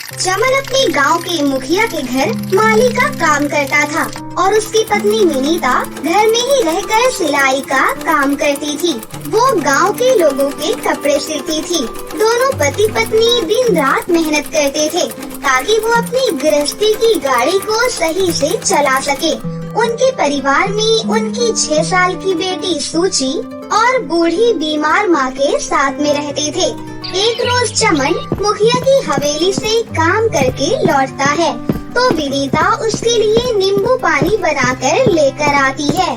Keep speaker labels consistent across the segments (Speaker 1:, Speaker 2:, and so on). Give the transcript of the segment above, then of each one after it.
Speaker 1: चमन अपने गांव के मुखिया के घर माली का काम करता था और उसकी पत्नी विनीता घर में ही रहकर सिलाई का काम करती थी। वो गांव के लोगों के कपड़े सिलती थी। दोनों पति पत्नी दिन रात मेहनत करते थे ताकि वो अपनी गृहस्थी की गाड़ी को सही से चला सके। उनके परिवार में उनकी 6 साल की बेटी सूची और बूढ़ी बीमार माँ के साथ में रहते थे। एक रोज चमन मुखिया की हवेली से काम करके लौटता है तो विनीता उसके लिए नींबू पानी बनाकर लेकर आती है।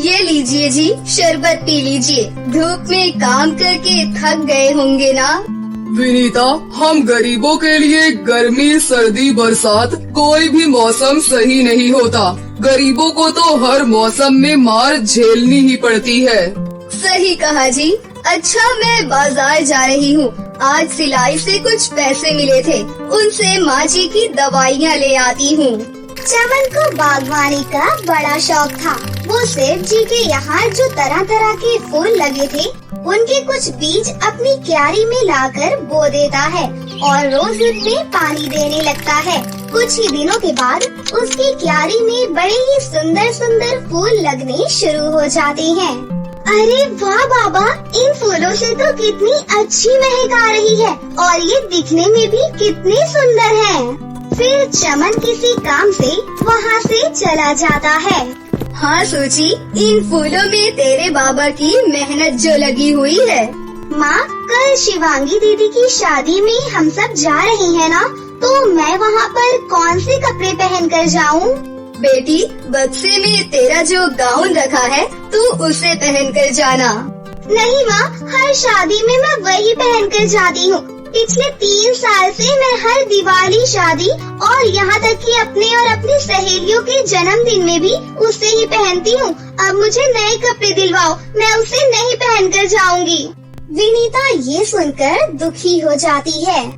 Speaker 2: ये लीजिए जी, शरबत पी लीजिए। धूप में काम करके थक गए होंगे ना?
Speaker 3: विनीता, हम गरीबों के लिए गर्मी, सर्दी, बरसात कोई भी मौसम सही नहीं होता। गरीबों को तो हर मौसम में मार झेलनी ही पड़ती है।
Speaker 2: सही कहा जी। अच्छा, मैं बाजार जा रही हूँ। आज सिलाई से कुछ पैसे मिले थे, उनसे माँ जी की दवाइयाँ ले आती हूँ।
Speaker 1: चमन को बागवानी का बड़ा शौक था। वो सेठ जी के यहाँ जो तरह तरह के फूल लगे थे उनके कुछ बीज अपनी क्यारी में लाकर बो देता है और रोज उनमें पानी देने लगता है। कुछ ही दिनों के बाद उसकी क्यारी में बड़े ही सुंदर सुंदर फूल लगने शुरू हो जाते हैं। अरे वाह बाबा, इन फूलों से तो कितनी अच्छी महक आ रही है और ये दिखने में भी कितने सुंदर हैं। फिर चमन किसी काम से वहाँ से चला जाता है।
Speaker 2: हाँ सूची, इन फूलों में तेरे बाबा की मेहनत जो लगी हुई है।
Speaker 1: माँ, कल शिवांगी दीदी की शादी में हम सब जा रहे हैं ना, तो मैं वहाँ पर कौन से कपड़े पहन कर जाऊँ?
Speaker 2: बेटी, बक्से में तेरा जो गाउन रखा है तू उसे पहन कर जाना।
Speaker 1: नहीं माँ, हर शादी में मैं वही पहन कर जाती हूँ। पिछले 3 साल से मैं हर दिवाली, शादी और यहाँ तक कि अपने और अपनी सहेलियों के जन्मदिन में भी उसे ही पहनती हूँ। अब मुझे नए कपड़े दिलवाओ, मैं उसे नहीं पहन कर जाऊंगी। विनीता ये सुनकर दुखी हो जाती है।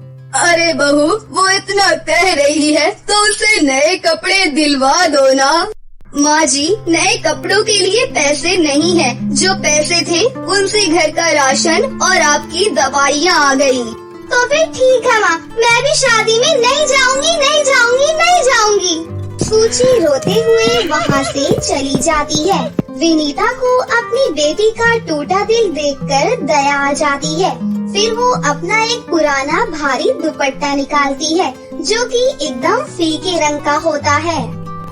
Speaker 2: अरे बहू, वो इतना कह रही है तो उसे नए कपड़े दिलवा दो ना। माँ जी, नए कपड़ों के लिए पैसे नहीं है। जो पैसे थे उनसे घर का राशन और आपकी दवाइयाँ आ गयी।
Speaker 1: तो फिर ठीक है माँ, मैं भी शादी में नहीं जाऊंगी, नहीं जाऊंगी, नहीं जाऊंगी। सूची रोते हुए वहाँ से चली जाती है। विनीता को अपनी बेटी का टूटा दिल देखकर दया आ जाती है। फिर वो अपना एक पुराना भारी दुपट्टा निकालती है जो कि एकदम फीके रंग का होता है।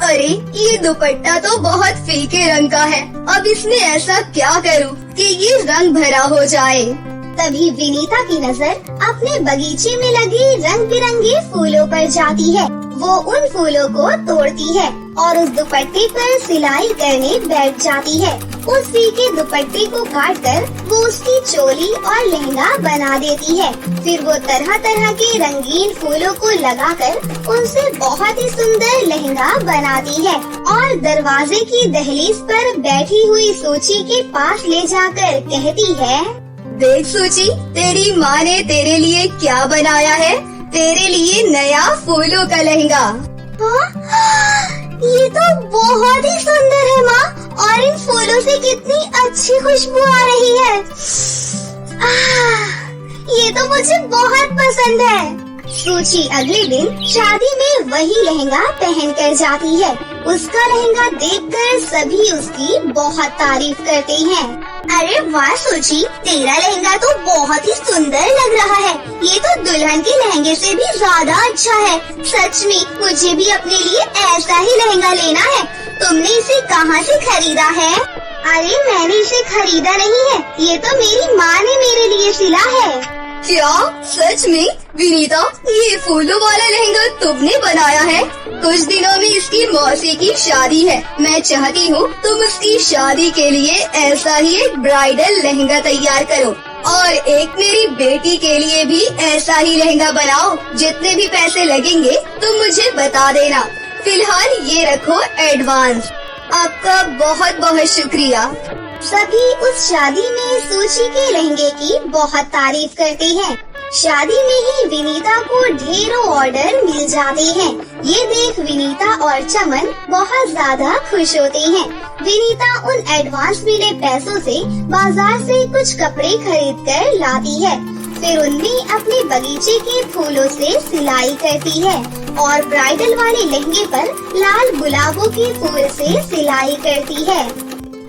Speaker 2: अरे, ये दुपट्टा तो बहुत फीके रंग का है। अब इसमें ऐसा क्या करूँ कि ये रंग भरा हो जाए?
Speaker 1: तभी विनीता की नजर अपने बगीचे में लगे रंग बिरंगे फूलों पर जाती है। वो उन फूलों को तोड़ती है और उस दुपट्टे पर सिलाई करने बैठ जाती है। उस फीके दुपट्टे को काटकर वो उसकी चोली और लहंगा बना देती है। फिर वो तरह तरह के रंगीन फूलों को लगाकर उनसे बहुत ही सुंदर लहंगा बनाती है और दरवाजे की दहलीज पर बैठी हुई सूची के पास ले जाकर कहती है,
Speaker 2: देख सूची, तेरी माँ ने तेरे लिए क्या बनाया है। तेरे लिए नया फूलों का लहंगा।
Speaker 1: ये तो बहुत ही सुंदर है माँ, और इन फूलों से कितनी अच्छी खुशबू आ रही है। ये तो मुझे बहुत पसंद है। सूची अगले दिन शादी में वही लहंगा पहन कर जाती है। उसका लहंगा देखकर सभी उसकी बहुत तारीफ करते हैं। अरे वाह सूची, तेरा लहंगा तो बहुत ही सुंदर लग रहा है। ये तो दुल्हन के लहंगे से भी ज्यादा अच्छा है। सच में मुझे भी अपने लिए ऐसा ही लहंगा लेना है। तुमने इसे कहाँ से खरीदा है? अरे मैंने इसे खरीदा नहीं है, ये तो मेरी माँ ने मेरे लिए सिला है।
Speaker 2: क्या? सच में? विनीता, ये फूलों वाला लहंगा तुमने बनाया है? कुछ दिनों में इसकी मौसी की शादी है। मैं चाहती हूँ तुम उसकी शादी के लिए ऐसा ही एक ब्राइडल लहंगा तैयार करो और एक मेरी बेटी के लिए भी ऐसा ही लहंगा बनाओ। जितने भी पैसे लगेंगे तुम मुझे बता देना। फिलहाल ये रखो एडवांस। आपका बहुत बहुत शुक्रिया।
Speaker 1: सभी उस शादी में सूची के लहंगे की बहुत तारीफ करते हैं। शादी में ही विनीता को ढेरों ऑर्डर मिल जाते हैं। ये देख विनीता और चमन बहुत ज्यादा खुश होते हैं। विनीता उन एडवांस मिले पैसों से बाजार से कुछ कपड़े खरीद कर लाती है। फिर उनमें अपने बगीचे के फूलों से सिलाई करती है और ब्राइडल वाले लहंगे पर लाल गुलाबों के फूल से सिलाई करती है।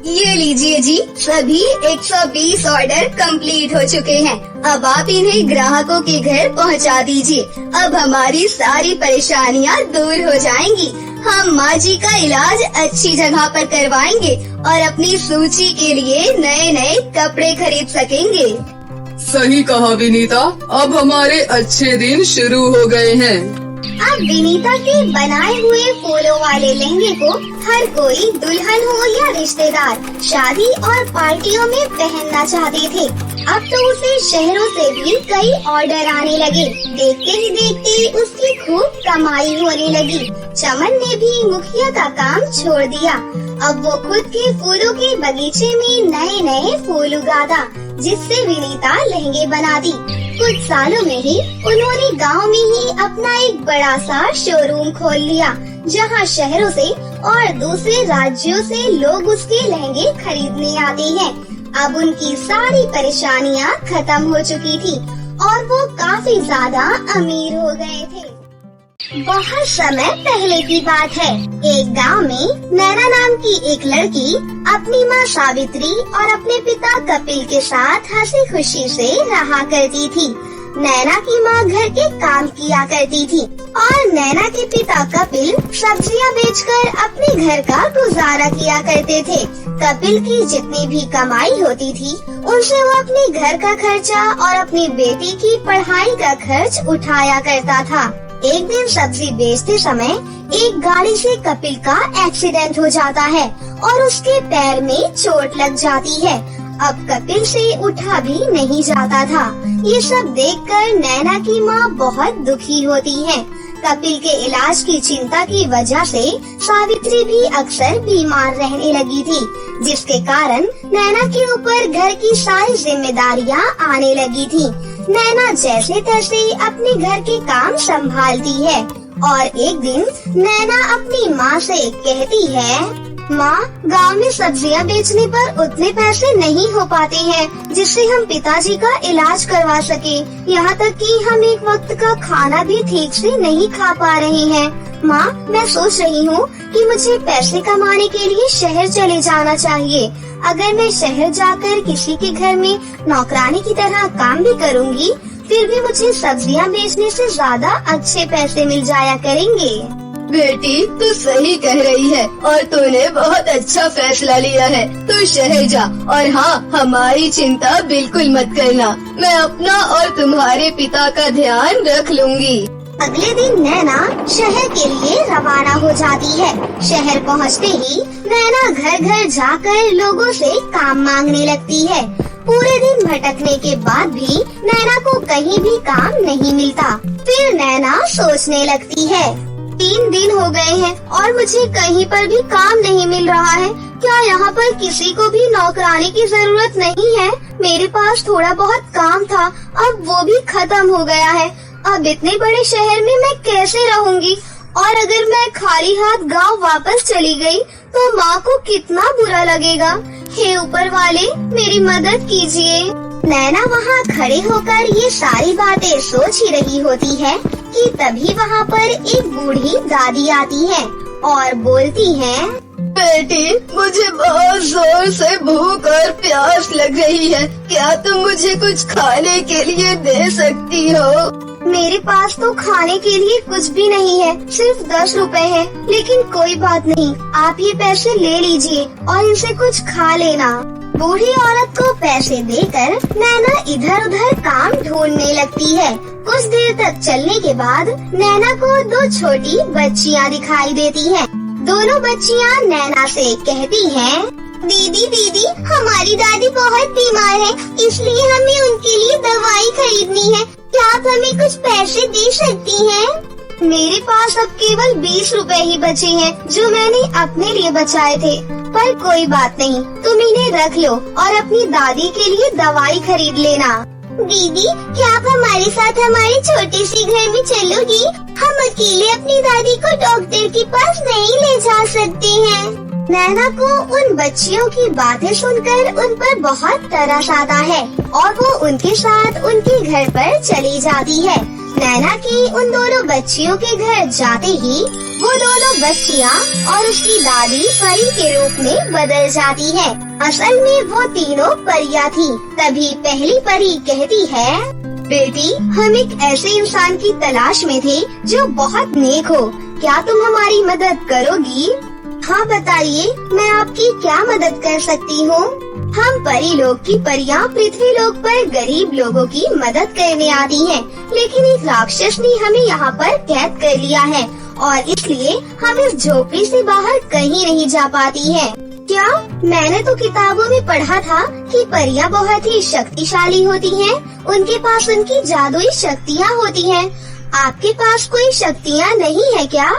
Speaker 2: ये लीजिए जी, सभी 120 ऑर्डर कंप्लीट हो चुके हैं। अब आप इन्हें ग्राहकों के घर पहुंचा दीजिए। अब हमारी सारी परेशानियां दूर हो जाएंगी। हम माँ जी का इलाज अच्छी जगह पर करवाएंगे और अपनी सूची के लिए नए नए कपड़े खरीद सकेंगे।
Speaker 3: सही कहा विनीता, अब हमारे अच्छे दिन शुरू हो गए हैं।
Speaker 1: अब विनीता के बनाए हुए फूलों वाले लहंगे को हर कोई दुल्हन हो या रिश्तेदार शादी और पार्टियों में पहनना चाहते थे। अब तो उसे शहरों से भी कई ऑर्डर आने लगे। देखते ही देखते उसकी खूब कमाई होने लगी। चमन ने भी मुखिया का काम छोड़ दिया। अब वो खुद के फूलों के बगीचे में नए नए फूल उगाता, जिससे विनीता लहंगे बनाती। कुछ सालों में ही उन्होंने गांव में ही अपना एक बड़ा सा शोरूम खोल लिया, जहां शहरों से और दूसरे राज्यों से लोग उसके लहंगे खरीदने आते हैं। अब उनकी सारी परेशानियां खत्म हो चुकी थी और वो काफी ज्यादा अमीर हो गए थे। बहुत समय पहले की बात है। एक गांव में नैना नाम की एक लड़की अपनी माँ सावित्री और अपने पिता कपिल के साथ हंसी खुशी से रहा करती थी। नैना की माँ घर के काम किया करती थी और नैना के पिता कपिल सब्जियां बेचकर अपने घर का गुजारा किया करते थे। कपिल की जितनी भी कमाई होती थी, उनसे वो अपने घर का खर्चा और अपनी बेटी की पढ़ाई का खर्च उठाया करता था। एक दिन सब्जी बेचते समय एक गाड़ी से कपिल का एक्सीडेंट हो जाता है और उसके पैर में चोट लग जाती है। अब कपिल से उठा भी नहीं जाता था। ये सब देखकर नैना की माँ बहुत दुखी होती है। कपिल के इलाज की चिंता की वजह से सावित्री भी अक्सर बीमार रहने लगी थी, जिसके कारण नैना के ऊपर घर की सारी जिम्मेदारियाँ आने लगी थी। नैना जैसे तैसे अपने घर के काम संभालती है और एक दिन नैना अपनी माँ से कहती है, माँ, गांव में सब्जियां बेचने पर उतने पैसे नहीं हो पाते हैं जिससे हम पिताजी का इलाज करवा सके। यहाँ तक कि हम एक वक्त का खाना भी ठीक से नहीं खा पा रहे हैं। माँ, मैं सोच रही हूँ कि मुझे पैसे कमाने के लिए शहर चले जाना चाहिए। अगर मैं शहर जाकर किसी के घर में नौकरानी की तरह काम भी करूँगी, फिर भी मुझे सब्जियां बेचने से ज्यादा अच्छे पैसे मिल जाया करेंगे।
Speaker 2: बेटी, तू सही कह रही है और तूने बहुत अच्छा फैसला लिया है। तू शहर जा और हाँ, हमारी चिंता बिल्कुल मत करना। मैं अपना और तुम्हारे पिता का ध्यान रख लूंगी।
Speaker 1: अगले दिन नैना शहर के लिए रवाना हो जाती है। शहर पहुँचते ही नैना घर घर जाकर लोगों से काम मांगने लगती है। पूरे दिन भटकने के बाद भी नैना को कहीं भी काम नहीं मिलता। फिर नैना सोचने लगती है, 3 दिन हो गए हैं और मुझे कहीं पर भी काम नहीं मिल रहा है। क्या यहाँ पर किसी को भी नौकरानी की जरूरत नहीं है? मेरे पास थोड़ा बहुत काम था, अब वो भी खत्म हो गया है। अब इतने बड़े शहर में मैं कैसे रहूँगी? और अगर मैं खाली हाथ गांव वापस चली गई तो माँ को कितना बुरा लगेगा। हे ऊपर वाले, मेरी मदद कीजिए। नैना वहाँ खड़े होकर ये सारी बातें सोच ही रही होती है कि तभी वहाँ पर एक बूढ़ी दादी आती है और बोलती है,
Speaker 2: बेटी, मुझे बहुत जोर से भूख और प्यास लग रही है। क्या तुम मुझे कुछ खाने के लिए दे सकती हो?
Speaker 1: मेरे पास तो खाने के लिए कुछ भी नहीं है, सिर्फ 10 रुपए है। लेकिन कोई बात नहीं, आप ये पैसे ले लीजिए और इनसे कुछ खा लेना। बूढ़ी औरत को पैसे देकर नैना इधर उधर काम ढूंढने लगती है। कुछ देर तक चलने के बाद नैना को 2 छोटी बच्चियाँ दिखाई देती हैं। दोनों बच्चियाँ नैना से कहती हैं, दीदी दीदी, हमारी दादी बहुत बीमार है, इसलिए हमें उनके लिए दवाई खरीदनी है। क्या आप हमें कुछ पैसे दे सकती हैं? मेरे पास अब केवल 20 रुपए ही बचे हैं, जो मैंने अपने लिए बचाए थे। पर कोई बात नहीं, तुम इन्हें रख लो और अपनी दादी के लिए दवाई खरीद लेना। दीदी, क्या आप हमारे साथ हमारे छोटे से घर में चलोगी? हम अकेले अपनी दादी को डॉक्टर के पास नहीं ले जा सकते हैं। नैना को उन बच्चियों की बातें सुनकर उन पर बहुत तरस आता है और वो उनके साथ उनके घर पर चली जाती है। नैना की उन दोनों बच्चियों के घर जाते ही वो दोनों बच्चियाँ और उसकी दादी परी के रूप में बदल जाती है। असल में वो तीनों परियां थी। तभी पहली परी कहती है, बेटी, हम एक ऐसे इंसान की तलाश में थे जो बहुत नेक हो। क्या तुम हमारी मदद करोगी? हाँ बताइए, मैं आपकी क्या मदद कर सकती हूँ? हम परी लोग की परियां पृथ्वी लोक पर गरीब लोगों की मदद करने आती हैं, लेकिन एक राक्षस ने हमें यहाँ पर कैद कर लिया है और इसलिए हम इस झोपड़ी से बाहर कहीं नहीं जा पाती हैं। क्या? मैंने तो किताबों में पढ़ा था कि परियां बहुत ही शक्तिशाली होती हैं, उनके पास उनकी जादुई शक्तियाँ होती हैं। आपके पास कोई शक्तियाँ नहीं है क्या?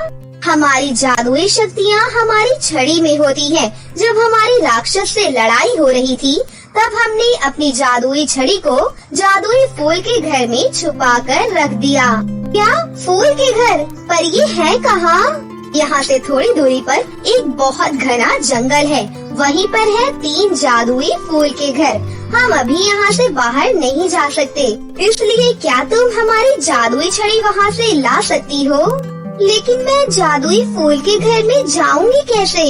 Speaker 1: हमारी जादुई शक्तियाँ हमारी छड़ी में होती है। जब हमारी राक्षस से लड़ाई हो रही थी तब हमने अपनी जादुई छड़ी को जादुई फूल के घर में छुपा कर रख दिया। क्या? फूल के घर? पर ये है कहाँ? यहाँ से थोड़ी दूरी पर एक बहुत घना जंगल है, वहीं पर है 3 जादुई फूल के घर। हम अभी यहाँ से बाहर नहीं जा सकते, इसलिए क्या तुम हमारी जादुई छड़ी वहाँ से ला सकती हो? लेकिन मैं जादुई फूल के घर में जाऊंगी कैसे?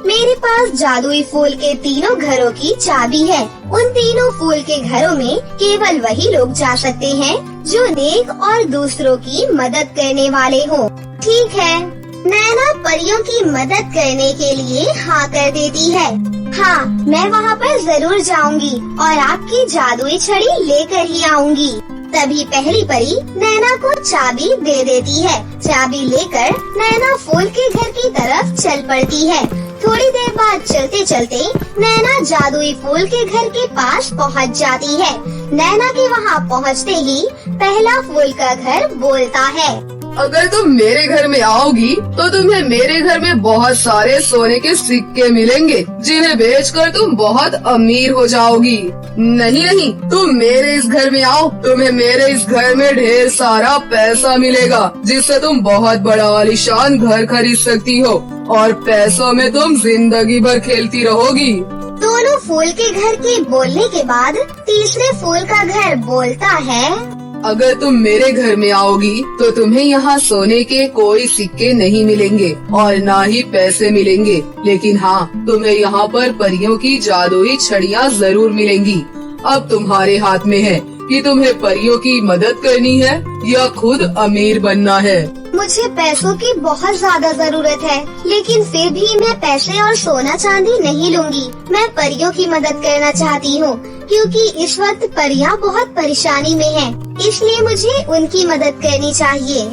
Speaker 1: मेरे पास जादुई फूल के तीनों घरों की चाबी है। उन तीनों फूल के घरों में केवल वही लोग जा सकते हैं जो नेक और दूसरों की मदद करने वाले हों। ठीक है। नैना परियों की मदद करने के लिए हाँ कर देती है। हाँ, मैं वहाँ पर जरूर जाऊंगी और आपकी जादुई छड़ी लेकर ही आऊंगी। तभी पहली परी नैना को चाबी दे देती है। चाबी लेकर नैना फूल के घर की तरफ चल पड़ती है। थोड़ी देर बाद चलते चलते नैना जादुई फूल के घर के पास पहुंच जाती है। नैना के वहां पहुंचते ही पहला फूल का घर बोलता है,
Speaker 3: अगर तुम मेरे घर में आओगी तो तुम्हें मेरे घर में बहुत सारे सोने के सिक्के मिलेंगे, जिन्हें बेचकर तुम बहुत अमीर हो जाओगी। नहीं, तुम मेरे इस घर में आओ, तुम्हें मेरे इस घर में ढेर सारा पैसा मिलेगा, जिससे तुम बहुत बड़ा आलीशान घर खरीद सकती हो और पैसों में तुम जिंदगी भर खेलती रहोगी।
Speaker 1: दोनों फूल के घर के बोलने के बाद तीसरे फूल का घर बोलता है,
Speaker 3: अगर तुम मेरे घर में आओगी तो तुम्हें यहाँ सोने के कोई सिक्के नहीं मिलेंगे और ना ही पैसे मिलेंगे, लेकिन हाँ, तुम्हें यहाँ पर परियों की जादुई छड़ियाँ जरूर मिलेंगी। अब तुम्हारे हाथ में है कि तुम्हें परियों की मदद करनी है या खुद अमीर बनना है।
Speaker 1: मुझे पैसों की बहुत ज्यादा जरूरत है, लेकिन फिर भी मैं पैसे और सोना चांदी नहीं लूंगी। मैं परियों की मदद करना चाहती हूँ, क्योंकि इस वक्त परियां बहुत परेशानी में हैं, इसलिए मुझे उनकी मदद करनी चाहिए।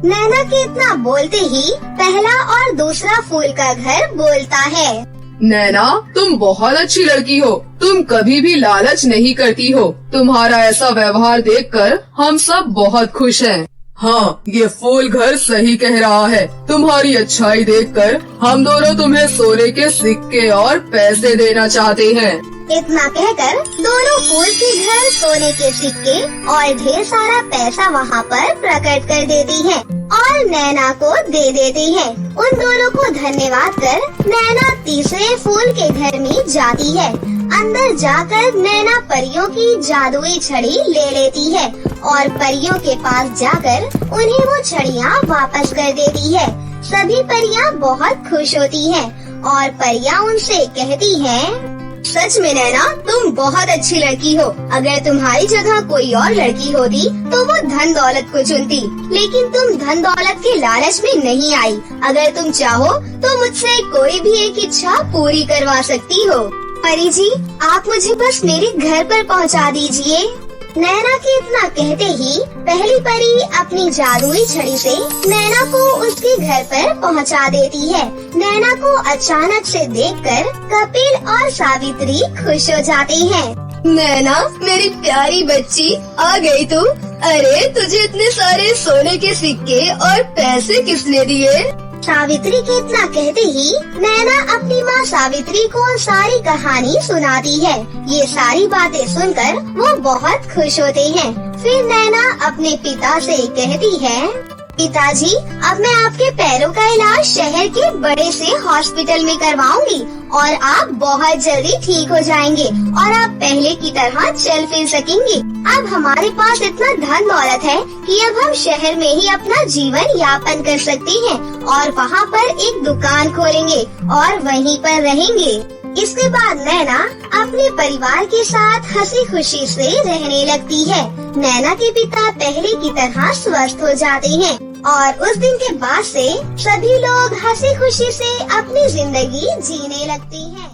Speaker 1: नैना के इतना बोलते ही पहला और दूसरा फूल का घर बोलता है,
Speaker 3: नैना, तुम बहुत अच्छी लड़की हो, तुम कभी भी लालच नहीं करती हो। तुम्हारा ऐसा व्यवहार देखकर हम सब बहुत खुश हैं। हाँ, ये फूल घर सही कह रहा है। तुम्हारी अच्छाई देखकर हम दोनों तुम्हें सोने के सिक्के और पैसे देना चाहते हैं।
Speaker 1: इतना कहकर दोनों फूल के घर सोने के सिक्के और ढेर सारा पैसा वहाँ पर प्रकट कर देती हैं और नैना को दे देती हैं। उन दोनों को धन्यवाद कर नैना तीसरे फूल के घर में जाती है। अंदर जाकर नैना परियों की जादुई छड़ी ले लेती है और परियों के पास जाकर उन्हें वो छड़ियाँ वापस कर देती है। सभी परियां बहुत खुश होती हैं और परियां उनसे कहती हैं, सच में नैना, तुम बहुत अच्छी लड़की हो। अगर तुम्हारी जगह कोई और लड़की होती तो वो धन दौलत को चुनती, लेकिन तुम धन दौलत के लालच में नहीं आई। अगर तुम चाहो तो मुझसे कोई भी एक इच्छा पूरी करवा सकती हो। परी जी, आप मुझे बस मेरे घर पर पहुंचा दीजिए। नैना के इतना कहते ही पहली परी अपनी जादुई छड़ी से नैना को उसके घर पर पहुंचा देती है। नैना को अचानक से देखकर कपिल और सावित्री खुश हो जाते हैं।
Speaker 2: नैना, मेरी प्यारी बच्ची, आ गई तू। अरे, तुझे इतने सारे सोने के सिक्के और पैसे किसने दिए?
Speaker 1: सावित्री के इतना कहते ही नैना अपनी माँ सावित्री को सारी कहानी सुनाती है। ये सारी बातें सुनकर वो बहुत खुश होते हैं। फिर नैना अपने पिता से कहती है, पिताजी, अब मैं आपके पैरों का इलाज शहर के बड़े से हॉस्पिटल में करवाऊंगी और आप बहुत जल्दी ठीक हो जाएंगे और आप पहले की तरह चल फिर सकेंगे। अब हमारे पास इतना धन दौलत है कि अब हम शहर में ही अपना जीवन यापन कर सकते हैं और वहाँ पर एक दुकान खोलेंगे और वहीं पर रहेंगे। इसके बाद नैना अपने परिवार के साथ हंसी खुशी से रहने लगती है। नैना के पिता पहले की तरह स्वस्थ हो जाते हैं और उस दिन के बाद से सभी लोग हंसी खुशी से अपनी जिंदगी जीने लगते हैं।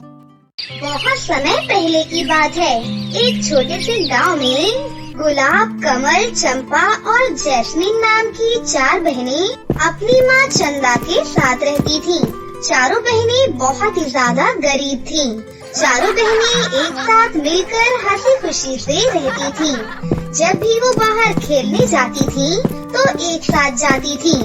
Speaker 1: बहुत समय पहले की बात है। एक छोटे से गांव में गुलाब, कमल, चंपा और जैस्मिन नाम की 4 बहनें अपनी माँ चंदा के साथ रहती थीं। चारों बहनें बहुत ही ज्यादा गरीब थीं। चारों बहनें एक साथ मिलकर हंसी खुशी से रहती थीं। जब भी वो बाहर खेलने जाती थीं, तो एक साथ जाती थीं।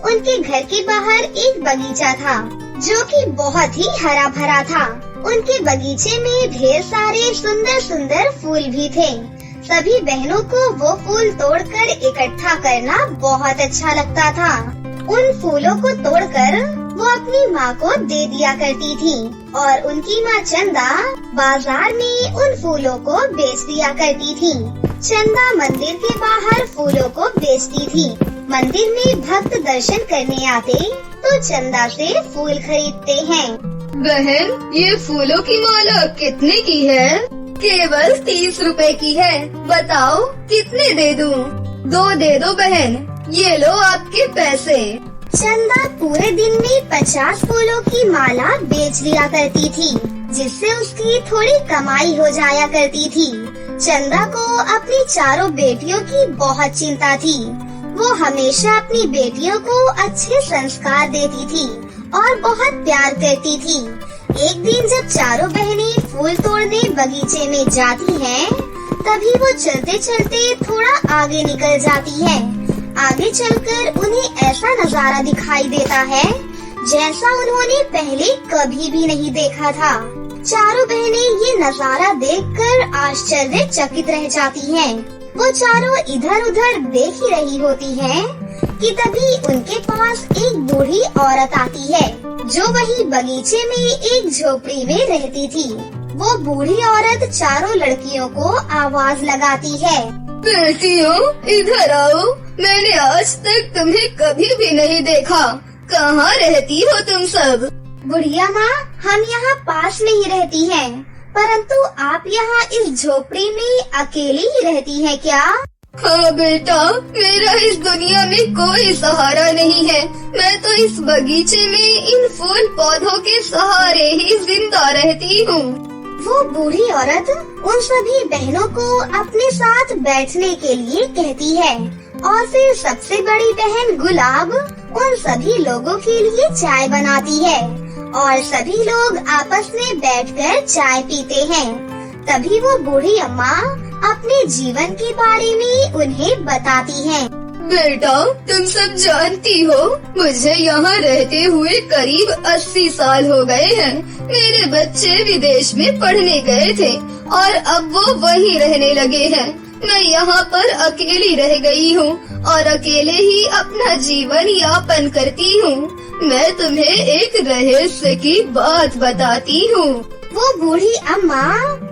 Speaker 1: उनके घर के बाहर एक बगीचा था जो कि बहुत ही हरा भरा था। उनके बगीचे में ढेर सारे सुंदर सुंदर फूल भी थे। सभी बहनों को वो फूल तोड़कर इकट्ठा करना बहुत अच्छा लगता था। उन फूलों को तोड़कर वो अपनी माँ को दे दिया करती थी और उनकी माँ चंदा बाजार में उन फूलों को बेच दिया करती थी। चंदा मंदिर के बाहर फूलों को बेचती थी। मंदिर में भक्त दर्शन करने आते तो चंदा से फूल खरीदते हैं।
Speaker 2: बहन, ये फूलों की माला कितने की है? केवल 30 रुपए की है। बताओ कितने दे दूं? 2 दे दो बहन, ये लो आपके पैसे।
Speaker 1: चंदा पूरे दिन में 50 फूलों की माला बेच लिया करती थी, जिससे उसकी थोड़ी कमाई हो जाया करती थी। चंदा को अपनी चारों बेटियों की बहुत चिंता थी। वो हमेशा अपनी बेटियों को अच्छे संस्कार देती थी और बहुत प्यार करती थी। एक दिन जब चारों बहनें फूल तोड़ने बगीचे में जाती हैं, तभी वो चलते चलते थोड़ा आगे निकल जाती है। आगे चलकर उन्हें ऐसा नजारा दिखाई देता है जैसा उन्होंने पहले कभी भी नहीं देखा था। चारों बहनें ये नजारा देखकर आश्चर्यचकित रह जाती हैं। वो चारों इधर उधर देख ही रही होती हैं कि तभी उनके पास एक बूढ़ी औरत आती है जो वही बगीचे में एक झोपड़ी में रहती थी। वो बूढ़ी औरत चारों लड़कियों को आवाज लगाती है,
Speaker 2: बेटियों इधर आओ, मैंने आज तक तुम्हें कभी भी नहीं देखा। कहाँ रहती हो तुम सब?
Speaker 1: बुढ़िया माँ, हम यहाँ पास में ही रहती हैं, परंतु आप यहाँ इस झोपड़ी में अकेली ही रहती हैं क्या?
Speaker 2: हाँ बेटा, मेरा इस दुनिया में कोई सहारा नहीं है। मैं तो इस बगीचे में इन फूल पौधों के सहारे ही जिंदा रहती हूँ।
Speaker 1: वो बूढ़ी औरत उन सभी बहनों को अपने साथ बैठने के लिए कहती है और फिर सबसे बड़ी बहन गुलाब उन सभी लोगों के लिए चाय बनाती है और सभी लोग आपस में बैठकर चाय पीते हैं। तभी वो बूढ़ी अम्मा अपने जीवन के बारे में उन्हें बताती हैं।
Speaker 2: बेटा, तुम सब जानती हो, मुझे यहाँ रहते हुए करीब 80 साल हो गए हैं। मेरे बच्चे विदेश में पढ़ने गए थे और अब वो वहीं रहने लगे हैं। मैं यहाँ पर अकेली रह गई हूँ और अकेले ही अपना जीवन यापन करती हूँ। मैं तुम्हें एक रहस्य की बात बताती हूँ।
Speaker 1: वो बूढ़ी अम्मा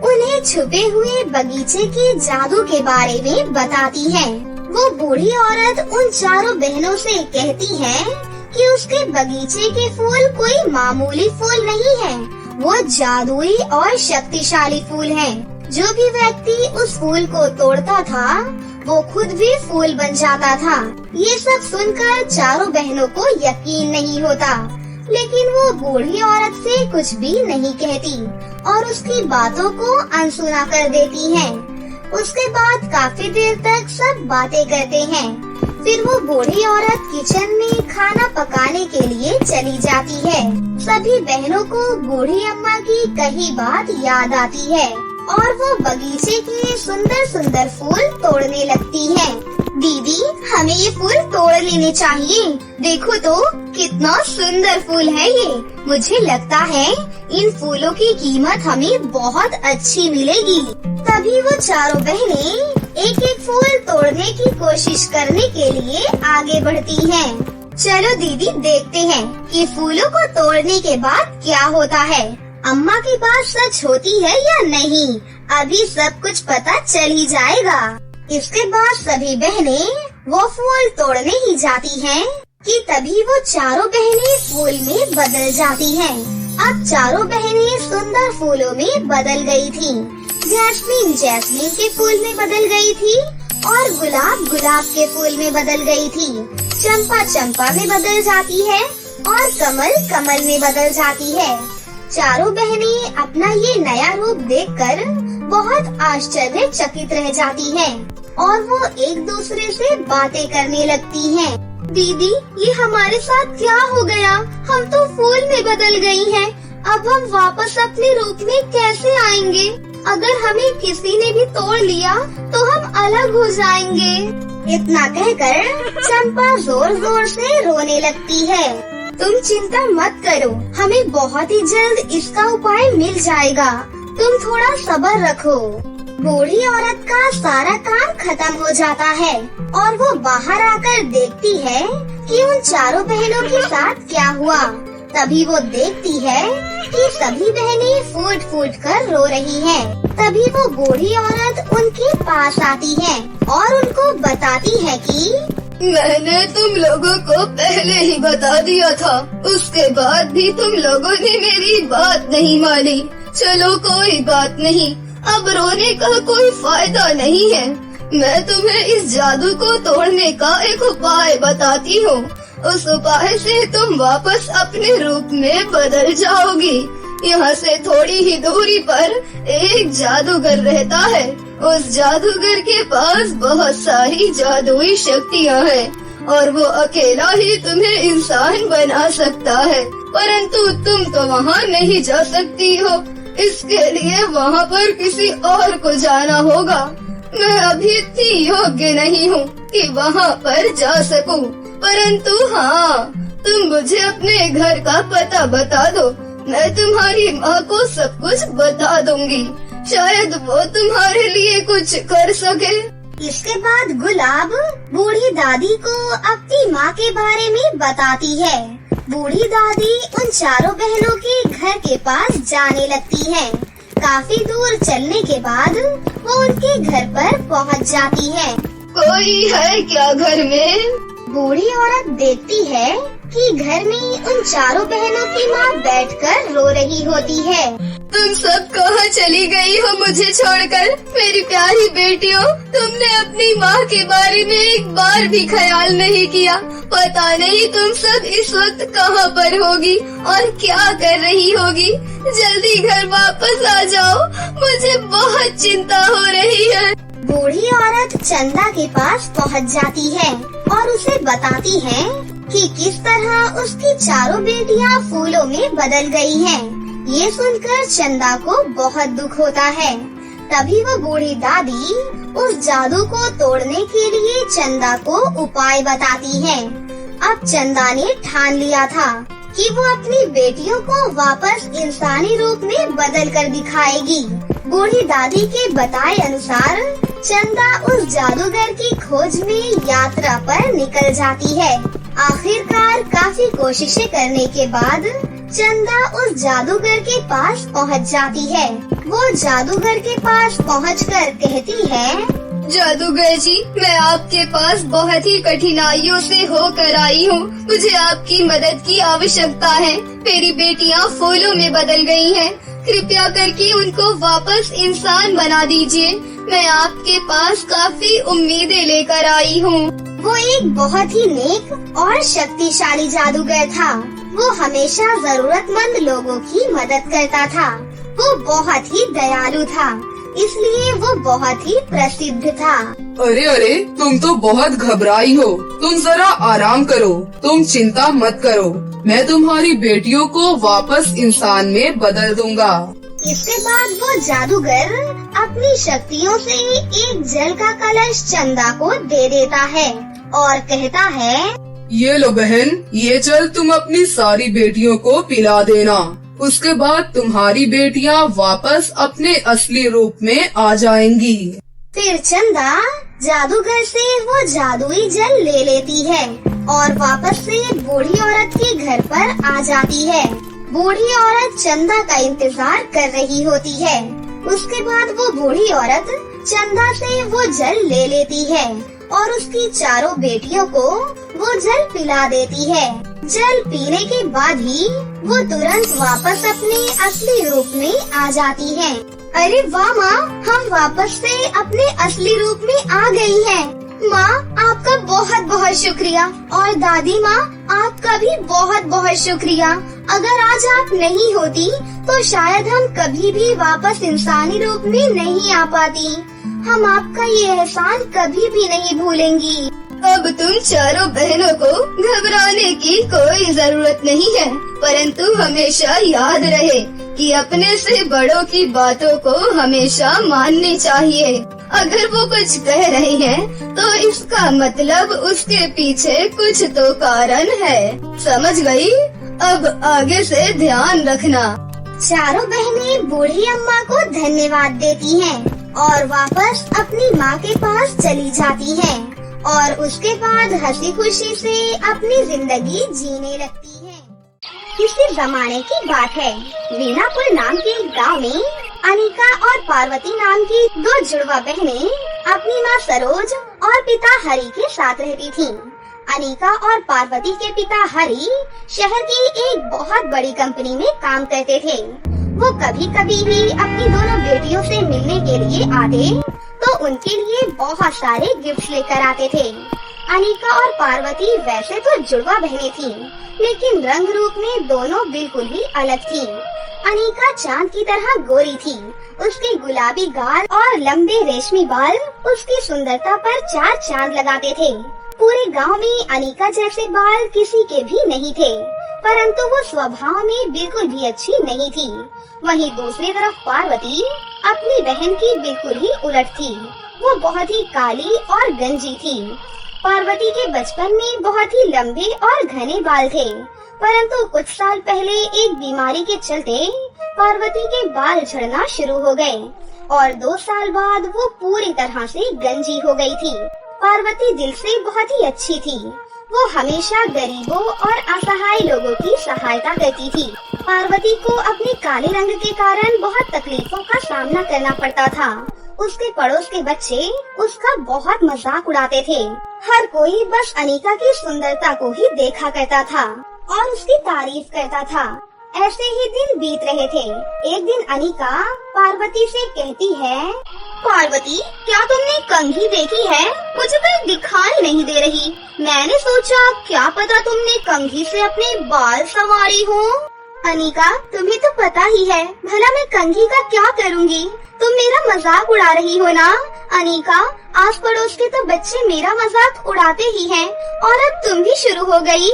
Speaker 1: उन्हें छुपे हुए बगीचे के जादू के बारे में बताती है। वो बूढ़ी औरत उन चारों बहनों से कहती है कि उसके बगीचे के फूल कोई मामूली फूल नहीं है, वो जादुई और शक्तिशाली फूल हैं। जो भी व्यक्ति उस फूल को तोड़ता था वो खुद भी फूल बन जाता था। ये सब सुनकर चारों बहनों को यकीन नहीं होता, लेकिन वो बूढ़ी औरत से कुछ भी नहीं कहती और उसकी बातों को अनसुना कर देती हैं। उसके बाद काफी देर तक सब बातें करते हैं। फिर वो बूढ़ी औरत किचन में खाना पकाने के लिए चली जाती है। सभी बहनों को बूढ़ी अम्मा की कही बात याद आती है और वो बगीचे के सुंदर सुंदर फूल तोड़ने लगती है। दीदी, हमें ये फूल तोड़ लेने चाहिए। देखो तो कितना सुंदर फूल है ये। मुझे लगता है इन फूलों की कीमत हमें बहुत अच्छी मिलेगी। तभी वो चारों बहनें एक एक फूल तोड़ने तोड़ने की कोशिश करने के लिए आगे बढ़ती हैं। चलो दीदी देखते हैं कि फूलों को तोड़ने के बाद क्या होता है। अम्मा की बात सच होती है या नहीं, अभी सब कुछ पता चल ही जाएगा। इसके बाद सभी बहनें वो फूल तोड़ने ही जाती हैं कि तभी वो चारों बहनें फूल में बदल जाती हैं। अब चारों बहनें सुंदर फूलों में बदल गई थीं। जैस्मीन जैस्मीन के फूल में बदल गई थी और गुलाब गुलाब के फूल में बदल गई थी। चंपा चंपा में बदल जाती है और कमल कमल में बदल जाती है। चारों बहनें अपना ये नया रूप देखकर बहुत आश्चर्यचकित रह जाती हैं और वो एक दूसरे से बातें करने लगती हैं। दीदी, ये हमारे साथ क्या हो गया? हम तो फूल में बदल गई हैं। अब हम वापस अपने रूप में कैसे आएंगे? अगर हमें किसी ने भी तोड़ लिया तो हम अलग हो जाएंगे। इतना कहकर चंपा जोर जोर से रोने लगती है। तुम चिंता मत करो, हमें बहुत ही जल्द इसका उपाय मिल जाएगा। तुम थोड़ा सब्र रखो। बूढ़ी औरत का सारा काम खत्म हो जाता है और वो बाहर आकर देखती है कि उन चारों बहनों के साथ क्या हुआ। तभी वो देखती है कि सभी बहनें फूट फूट कर रो रही हैं। तभी वो बूढ़ी औरत उनके पास आती है और उनको बताती है कि
Speaker 2: मैंने तुम लोगों को पहले ही बता दिया था, उसके बाद भी तुम लोगों ने मेरी बात नहीं मानी। चलो कोई बात नहीं, अब रोने का कोई फायदा नहीं है। मैं तुम्हें इस जादू को तोड़ने का एक उपाय बताती हूँ। उस उपाय से तुम वापस अपने रूप में बदल जाओगी। यहाँ से थोड़ी ही दूरी पर एक जादूगर रहता है। उस जादूगर के पास बहुत सारी जादुई शक्तियाँ हैं और वो अकेला ही तुम्हें इंसान बना सकता है, परंतु तुम तो वहाँ नहीं जा सकती हो। इसके लिए वहाँ पर किसी और को जाना होगा। मैं अभी इतनी योग्य नहीं हूँ कि वहाँ पर जा सकूँ, परंतु हाँ, तुम मुझे अपने घर का पता बता दो। मैं तुम्हारी माँ को सब कुछ बता दूंगी, शायद वो तुम्हारे लिए कुछ कर सके।
Speaker 1: इसके बाद गुलाब बूढ़ी दादी को अपनी माँ के बारे में बताती है। बूढ़ी दादी उन चारों बहनों के घर के पास जाने लगती है। काफी दूर चलने के बाद वो उनके घर पर पहुंच जाती है।
Speaker 2: कोई है क्या घर में?
Speaker 1: बूढ़ी औरत देखती है कि घर में उन चारों बहनों की माँ बैठकर रो रही होती है।
Speaker 2: तुम सब कहाँ चली गई हो मुझे छोड़कर? मेरी प्यारी बेटियों, तुमने अपनी माँ के बारे में एक बार भी ख्याल नहीं किया। पता नहीं तुम सब इस वक्त कहाँ पर होगी और क्या कर रही होगी। जल्दी घर वापस आ जाओ, मुझे बहुत चिंता हो रही है।
Speaker 1: बूढ़ी औरत चंदा के पास पहुंच जाती है और उसे बताती है कि किस तरह उसकी चारों बेटियां फूलों में बदल गई हैं। ये सुनकर चंदा को बहुत दुख होता है। तभी वो बूढ़ी दादी उस जादू को तोड़ने के लिए चंदा को उपाय बताती है। अब चंदा ने ठान लिया था कि वो अपनी बेटियों को वापस इंसानी रूप में बदल कर दिखाएगी। बूढ़ी दादी के बताए अनुसार चंदा उस जादूगर की खोज में यात्रा पर निकल जाती है। आखिरकार काफी कोशिशें करने के बाद चंदा उस जादूगर के पास पहुंच जाती है। वो जादूगर के पास पहुंचकर कहती है,
Speaker 2: जादूगर जी, मैं आपके पास बहुत ही कठिनाइयों से होकर आई हूँ। मुझे आपकी मदद की आवश्यकता है। मेरी बेटियाँ फूलों में बदल गई हैं। कृपया करके उनको वापस इंसान बना दीजिए। मैं आपके पास काफी उम्मीदें लेकर आई हूँ।
Speaker 1: वो एक बहुत ही नेक और शक्तिशाली जादूगर था। वो हमेशा जरूरतमंद लोगों की मदद करता था। वो बहुत ही दयालु था, इसलिए वो बहुत ही प्रसिद्ध था।
Speaker 3: अरे अरे, तुम तो बहुत घबराई हो। तुम जरा आराम करो, तुम चिंता मत करो। मैं तुम्हारी बेटियों को वापस इंसान में बदल दूंगा।
Speaker 1: इसके बाद वो जादूगर अपनी शक्तियों से एक जल का कलश चंदा को दे देता है और कहता है,
Speaker 3: ये लो बहन, ये जल तुम अपनी सारी बेटियों को पिला देना। उसके बाद तुम्हारी बेटियाँ वापस अपने असली रूप में आ जाएंगी।
Speaker 1: फिर चंदा जादूगर से वो जादुई जल ले लेती है और वापस से बूढ़ी औरत के घर पर आ जाती है। बूढ़ी औरत चंदा का इंतजार कर रही होती है। उसके बाद वो बूढ़ी औरत चंदा से वो जल ले लेती है और उसकी चारों बेटियों को वो जल पिला देती है। जल पीने के बाद ही वो तुरंत वापस अपने असली रूप में आ जाती है। अरे वाह माँ, हम वापस से अपने असली रूप में आ गई हैं। माँ, आपका बहुत बहुत शुक्रिया और दादी माँ, आपका भी बहुत बहुत शुक्रिया। अगर आज आप नहीं होती तो शायद हम कभी भी वापस इंसानी रूप में नहीं आ पाती। हम आपका ये एहसान कभी भी नहीं भूलेंगी।
Speaker 2: अब तुम चारों बहनों को घबराने की कोई जरूरत नहीं है, परंतु हमेशा याद रहे कि अपने से बड़ों की बातों को हमेशा माननी चाहिए। अगर वो कुछ कह रहे हैं तो इसका मतलब उसके पीछे कुछ तो कारण है। समझ गई? अब आगे से ध्यान रखना।
Speaker 1: चारों बहनें बूढ़ी अम्मा को धन्यवाद देती हैं और वापस अपनी माँ के पास चली जाती हैं और उसके बाद हंसी खुशी से अपनी जिंदगी जीने लगती है। किसी जमाने की बात है, वीणापुर नाम के एक गाँव में अनिका और पार्वती नाम की दो जुड़वा बहनें अपनी माँ सरोज और पिता हरि के साथ रहती थीं। अनिका और पार्वती के पिता हरि शहर की एक बहुत बड़ी कंपनी में काम करते थे। वो कभी कभी ही अपनी दोनों बेटियों से मिलने के लिए आते तो उनके लिए बहुत सारे गिफ्ट्स लेकर आते थे। अनिका और पार्वती वैसे तो जुड़वा बहनें थीं, लेकिन रंग रूप में दोनों बिल्कुल ही अलग थीं। अनिका चांद की तरह गोरी थी। उसके गुलाबी गाल और लंबे रेशमी बाल उसकी सुंदरता पर चार चांद लगाते थे। पूरे गांव में अनिका जैसे बाल किसी के भी नहीं थे, परंतु वो स्वभाव में बिल्कुल भी अच्छी नहीं थी। वहीं दूसरी तरफ पार्वती अपनी बहन की बिल्कुल ही उलट थी। वो बहुत ही काली और गंजी थी। पार्वती के बचपन में बहुत ही लंबे और घने बाल थे, परंतु कुछ साल पहले एक बीमारी के चलते पार्वती के बाल झड़ना शुरू हो गए और 2 साल बाद वो पूरी तरह से गंजी हो गई थी। पार्वती दिल से बहुत ही अच्छी थी। वो हमेशा गरीबों और असहाय लोगों की सहायता करती थी। पार्वती को अपने काले रंग के कारण बहुत तकलीफों का सामना करना पड़ता था। उसके पड़ोस के बच्चे उसका बहुत मजाक उड़ाते थे। हर कोई बस अनिका की सुंदरता को ही देखा करता था और उसकी तारीफ करता था। ऐसे ही दिन बीत रहे थे। एक दिन अनिका पार्वती से कहती है, पार्वती, क्या तुमने कंघी देखी है? मुझे कोई दिखाई नहीं दे रही। मैंने सोचा क्या पता तुमने कंघी से अपने बाल संवारी हो। अनिका, तुम्हें तो पता ही है, भला मैं कंघी का क्या करूँगी? तुम मेरा मजाक उड़ा रही हो ना? अनिका, आस पड़ोस के तो बच्चे मेरा मजाक उड़ाते ही हैं और अब तुम भी शुरू हो गई।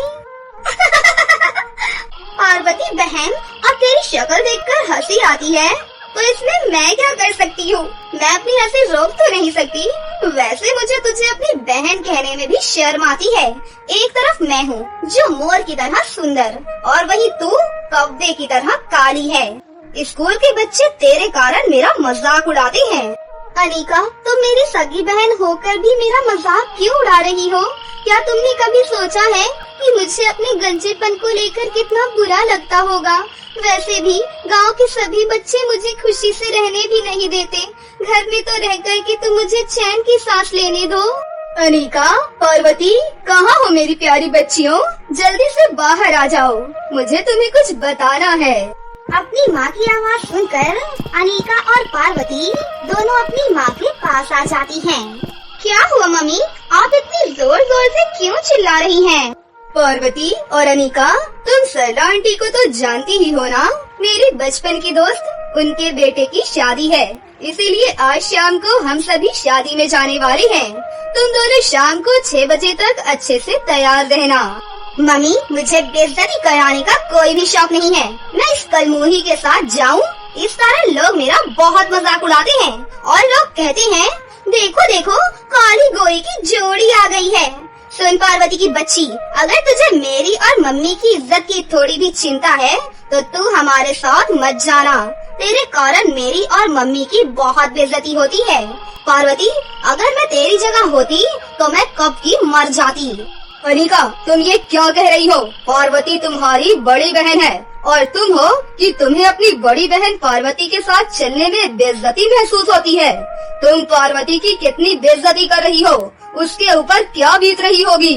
Speaker 1: पार्वती बहन, अब तेरी शक्ल देखकर हंसी आती है, तो इसमें मैं क्या कर सकती हूँ? मैं अपनी हंसी रोक तो नहीं सकती। वैसे मुझे तुझे अपनी बहन कहने में भी शर्म आती है। एक तरफ मैं हूँ जो मोर की तरह सुंदर और वही तू कौवे की तरह काली है। स्कूल के बच्चे तेरे कारण मेरा मजाक उड़ाते हैं। अनिका, तुम मेरी सगी बहन होकर भी मेरा मजाक क्यों उड़ा रही हो? क्या तुमने कभी सोचा है कि मुझे अपने गंजेपन को लेकर कितना बुरा लगता होगा? वैसे भी गांव के सभी बच्चे मुझे खुशी से रहने भी नहीं देते। घर में तो रह कर के तुम मुझे चैन की सांस लेने दो।
Speaker 2: अनिका, पार्वती, कहाँ हो मेरी प्यारी बच्चियों? जल्दी से बाहर आ जाओ, मुझे तुम्हें कुछ बताना है।
Speaker 1: अपनी माँ की आवाज सुनकर अनिका और पार्वती दोनों अपनी माँ के पास आ जाती हैं। क्या हुआ मम्मी, आप इतनी जोर जोर से क्यों चिल्ला रही हैं?
Speaker 2: पार्वती और अनिका, तुम सरला आंटी को तो जानती ही हो ना? मेरी बचपन की दोस्त, उनके बेटे की शादी है, इसीलिए आज शाम को हम सभी शादी में जाने वाले हैं। तुम दोनों शाम को 6 बजे तक अच्छे से तैयार रहना।
Speaker 1: मम्मी, मुझे बेइज्जती कराने का कोई भी शौक नहीं है। मैं इस कलमुही के साथ जाऊँ? इस कारण लोग मेरा बहुत मजाक उड़ाते हैं और लोग कहते हैं, देखो देखो, काली गोरी की जोड़ी आ गई है। सुन पार्वती की बच्ची, अगर तुझे मेरी और मम्मी की इज्जत की थोड़ी भी चिंता है तो तू हमारे साथ मत जाना, तेरे कारण मेरी और मम्मी की बहुत बेइज्जती होती है। पार्वती, अगर मैं तेरी जगह होती तो मैं कब की मर जाती।
Speaker 2: अनिका, तुम ये क्या कह रही हो? पार्वती तुम्हारी बड़ी बहन है और तुम हो कि तुम्हें अपनी बड़ी बहन पार्वती के साथ चलने में बेइज्जती महसूस होती है। तुम पार्वती की कितनी बेइज्जती कर रही हो, उसके ऊपर क्या बीत रही होगी।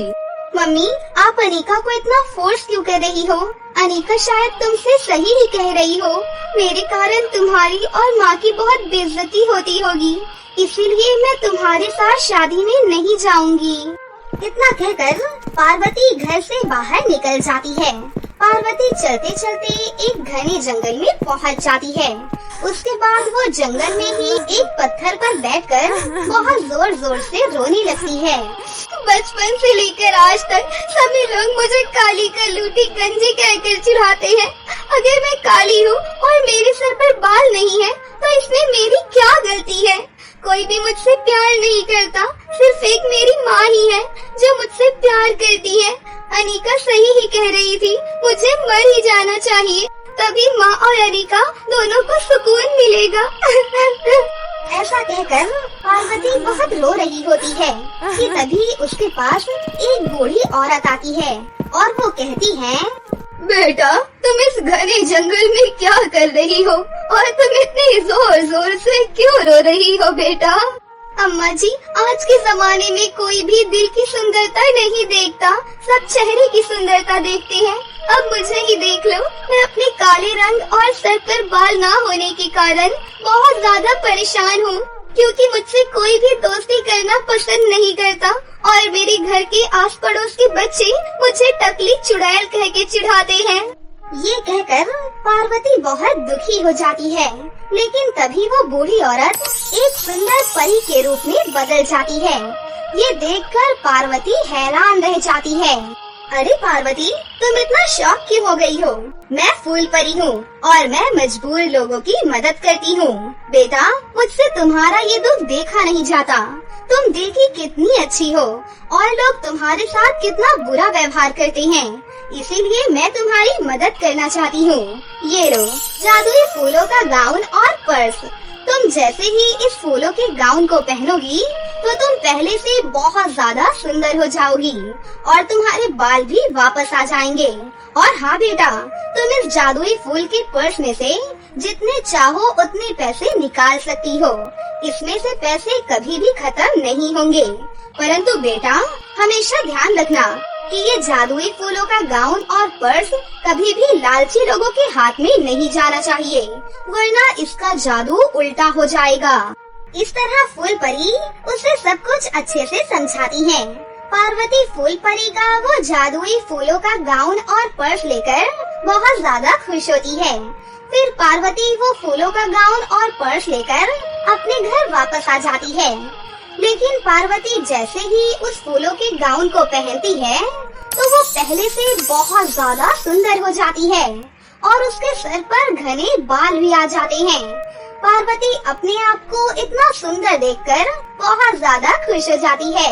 Speaker 1: मम्मी, आप अनिका को इतना फोर्स क्यों कर रही हो? अनिका शायद तुमसे सही ही कह रही हो। मेरे कारण तुम्हारी और माँ की बहुत बेइज्जती होती होगी, इसीलिए मैं तुम्हारे साथ शादी में नहीं जाऊंगी। इतना कहकर पार्वती घर से बाहर निकल जाती है। पार्वती चलते चलते एक घने जंगल में पहुंच जाती है। उसके बाद वो जंगल में ही एक पत्थर पर बैठकर बहुत जोर जोर से रोने लगती है।
Speaker 2: बचपन से लेकर आज तक सभी लोग मुझे काली कलूटी गंजी कहकर चिढ़ाते हैं। अगर मैं काली हूँ और मेरे सर पर बाल नहीं है तो इसमें मेरी क्या गलती है? कोई भी मुझसे प्यार नहीं करता, सिर्फ एक मेरी माँ ही है जो मुझसे प्यार करती है। अनिका सही ही कह रही थी, मुझे मर ही जाना चाहिए, तभी माँ और अनिका दोनों को सुकून मिलेगा।
Speaker 1: ऐसा कहकर पार्वती बहुत रो रही होती है कि तभी उसके पास एक बूढ़ी औरत आती है और वो कहती है,
Speaker 2: बेटा, तुम इस घने जंगल में क्या कर रही हो और तुम इतनी जोर जोर से क्यों रो रही हो बेटा?
Speaker 1: अम्मा जी, आज के जमाने में कोई भी दिल की सुंदरता नहीं देखता, सब चेहरे की सुंदरता देखते हैं। अब मुझे ही देख लो, मैं अपने काले रंग और सर पर बाल ना होने के कारण बहुत ज्यादा परेशान हूँ, क्योंकि मुझसे कोई भी दोस्ती करना पसंद नहीं करता और मेरे घर के आस पड़ोस के बच्चे मुझे टकली चुड़ैल कह के चिढ़ाते हैं। ये कहकर पार्वती बहुत दुखी हो जाती है, लेकिन तभी वो बूढ़ी औरत एक सुंदर परी के रूप में बदल जाती है। ये देखकर पार्वती हैरान रह जाती है। अरे पार्वती, तुम इतना शौक क्यों हो गई हो? मैं फूल परी हूँ और मैं मजबूर लोगों की मदद करती हूँ। बेटा, मुझसे तुम्हारा ये दुख देखा नहीं जाता। तुम देखी कितनी अच्छी हो और लोग तुम्हारे साथ कितना बुरा व्यवहार करते हैं, इसीलिए मैं तुम्हारी मदद करना चाहती हूँ। ये लो, जादुई फूलों का गाउन और पर्स। तुम जैसे ही इस फूलों के गाउन को पहनोगी तो तुम पहले से बहुत ज्यादा सुंदर हो जाओगी और तुम्हारे बाल भी वापस आ जाएंगे। और हाँ बेटा, तुम इस जादुई फूल के पर्स में से जितने चाहो उतने पैसे निकाल सकती हो। इसमें से पैसे कभी भी खत्म नहीं होंगे। परंतु बेटा, हमेशा ध्यान रखना कि ये जादुई फूलों का गाउन और पर्स कभी भी लालची लोगों के हाथ में नहीं जाना चाहिए, वरना इसका जादू उल्टा हो जाएगा। इस तरह फूल परी उसे सब कुछ अच्छे से समझाती है। पार्वती फूल परी का वो जादुई फूलों का गाउन और पर्स लेकर बहुत ज्यादा खुश होती है। फिर पार्वती वो फूलों का गाउन और पर्स लेकर अपने घर वापस आ जाती है। लेकिन पार्वती जैसे ही उस फूलों के गाउन को पहनती है तो वो पहले से बहुत ज्यादा सुंदर हो जाती है और उसके सर पर घने बाल भी आ जाते हैं। पार्वती अपने आप को इतना सुंदर देखकर बहुत ज्यादा खुश हो जाती है।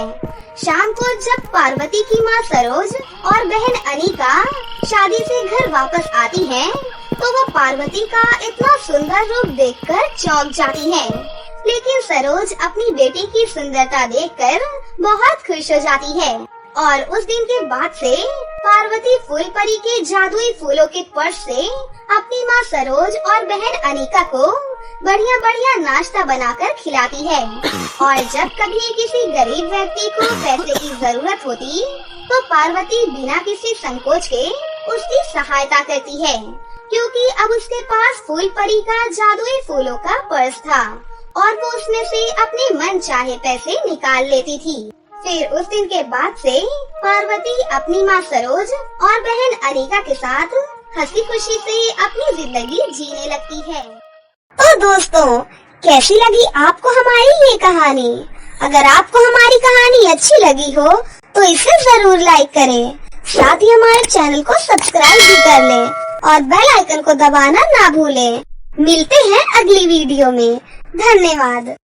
Speaker 1: शाम को जब पार्वती की माँ सरोज और बहन अनिका शादी से घर वापस आती हैं, तो वो पार्वती का इतना सुंदर रूप देखकर चौंक जाती है। लेकिन सरोज अपनी बेटी की सुंदरता देखकर बहुत खुश हो जाती है और उस दिन के बाद से पार्वती फूल परी के जादुई फूलों के पर्स से अपनी माँ सरोज और बहन अनिका को बढ़िया बढ़िया नाश्ता बनाकर खिलाती है। और जब कभी किसी गरीब व्यक्ति को पैसे की जरूरत होती तो पार्वती बिना किसी संकोच के उसकी सहायता करती है, क्योंकि अब उसके पास फूल परी का जादुई फूलों का पर्स था और वो उसमें से अपने मन चाहे पैसे निकाल लेती थी। फिर उस दिन के बाद से पार्वती अपनी माँ सरोज और बहन अनिका के साथ हंसी खुशी से अपनी जिंदगी जीने लगती है।
Speaker 4: तो दोस्तों, कैसी लगी आपको हमारी ये कहानी? अगर आपको हमारी कहानी अच्छी लगी हो तो इसे जरूर लाइक करें, साथ ही हमारे चैनल को सब्सक्राइब भी कर लें और बेल आइकन को दबाना ना भूलें। मिलते हैं अगली वीडियो में। धन्यवाद।